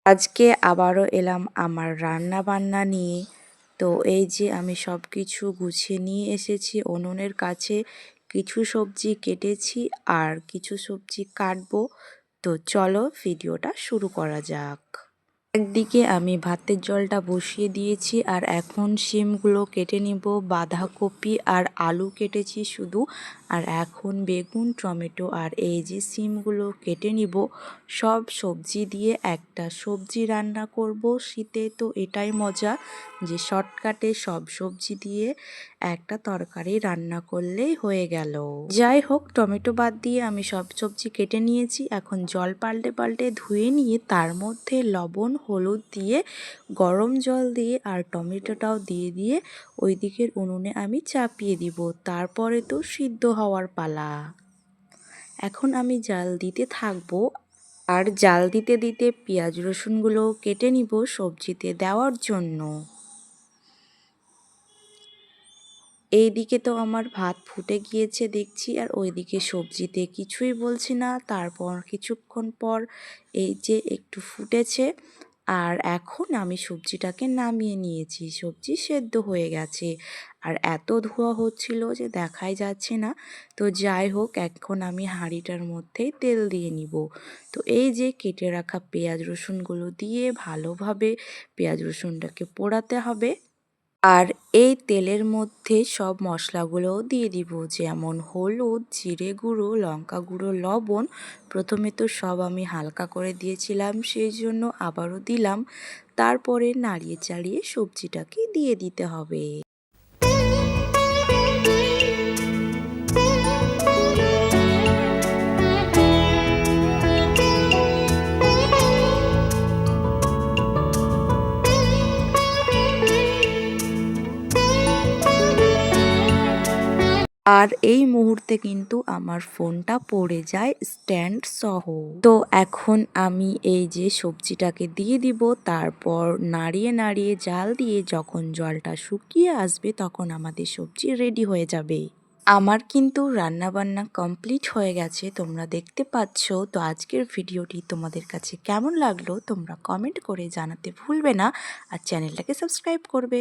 আজকে আবারও এলাম আমার রান্না বান্না নিয়ে। তো এই যে আমি সব কিছু গুছিয়ে নিয়ে এসেছি উনুনের কাছে। কিছু সবজি কেটেছি আর কিছু সবজি কাটবো। তো চলো ভিডিওটা শুরু করা যাক। একদিকে আমি ভাতের জলটা বসিয়ে দিয়েছি আর এখন শিমগুলো কেটে নিব। বাঁধাকপি আর আলু কেটেছি শুধু, আর এখন বেগুন, টমেটো আর এই যে শিমগুলো কেটে নিব। সব সবজি দিয়ে একটা সবজি রান্না করব। শীতে তো এটাই মজা যে শর্টকাটে সব সবজি দিয়ে একটা তরকারি রান্না করলেই হয়ে গেল। যাই হোক, টমেটো বাদ দিয়ে আমি সব সবজি কেটে নিয়েছি। এখন জল পাল্টে পাল্টে ধুয়ে নিয়ে তার মধ্যে লবণ হলুদ দিয়ে গরম জল দিয়ে আর টমেটোটাও দিয়ে ওই দিকের উনুনে আমি চাপিয়ে দিব। তারপরে তো সিদ্ধ হওয়ার পালা। এখন আমি জাল দিতে থাকবো আর জাল দিতে দিতে পেঁয়াজ রসুনগুলো কেটে নিব সবজিতে দেওয়ার জন্য। এইদিকে তো আমার ভাত ফুটে গিয়েছে দেখছি, আর ওইদিকে সবজিতে কিছুই বলছি না। তারপর কিছুক্ষণ পর এই যে একটু ফুটেছে, আর এখন আমি সবজিটাকে নামিয়ে নিয়েছি। সবজি সেদ্ধ হয়ে গেছে আর এত ধোঁয়া হচ্ছিল যে দেখাই যাচ্ছে না। তো যাই হোক, এখন আমি হাঁড়িটার মধ্যেই তেল দিয়ে নিব। তো এই যে কেটে রাখা পেঁয়াজ রসুনগুলো দিয়ে ভালোভাবে পেঁয়াজ রসুনটাকে পোড়াতে হবে। আর এই তেলের মধ্যে সব মশলাগুলোও দিয়ে দিব, যেমন হলুদ, জিরে গুঁড়ো, লঙ্কা গুঁড়ো, লবণ। প্রথমে তো সব আমি হালকা করে দিয়েছিলাম, সেই জন্য আবারও দিলাম। তারপরে নাড়িয়ে চাড়িয়ে সবজিটাকে দিয়ে দিতে হবে। আর এই মুহূর্তে কিন্তু আমার ফোনটা পড়ে যায় স্ট্যান্ড সহ। তো এখন আমি এই যে সবজিটাকে দিয়ে দিব, তারপর নাড়িয়ে নাড়িয়ে জাল দিয়ে যখন জলটা শুকিয়ে আসবে তখন আমাদের সবজি রেডি হয়ে যাবে। আমার কিন্তু রান্নাবান্না কমপ্লিট হয়ে গেছে, তোমরা দেখতে পাচ্ছ। তো আজকের ভিডিওটি তোমাদের কাছে কেমন লাগলো তোমরা কমেন্ট করে জানাতে ভুলবে না, আর চ্যানেলটাকে সাবস্ক্রাইব করবে।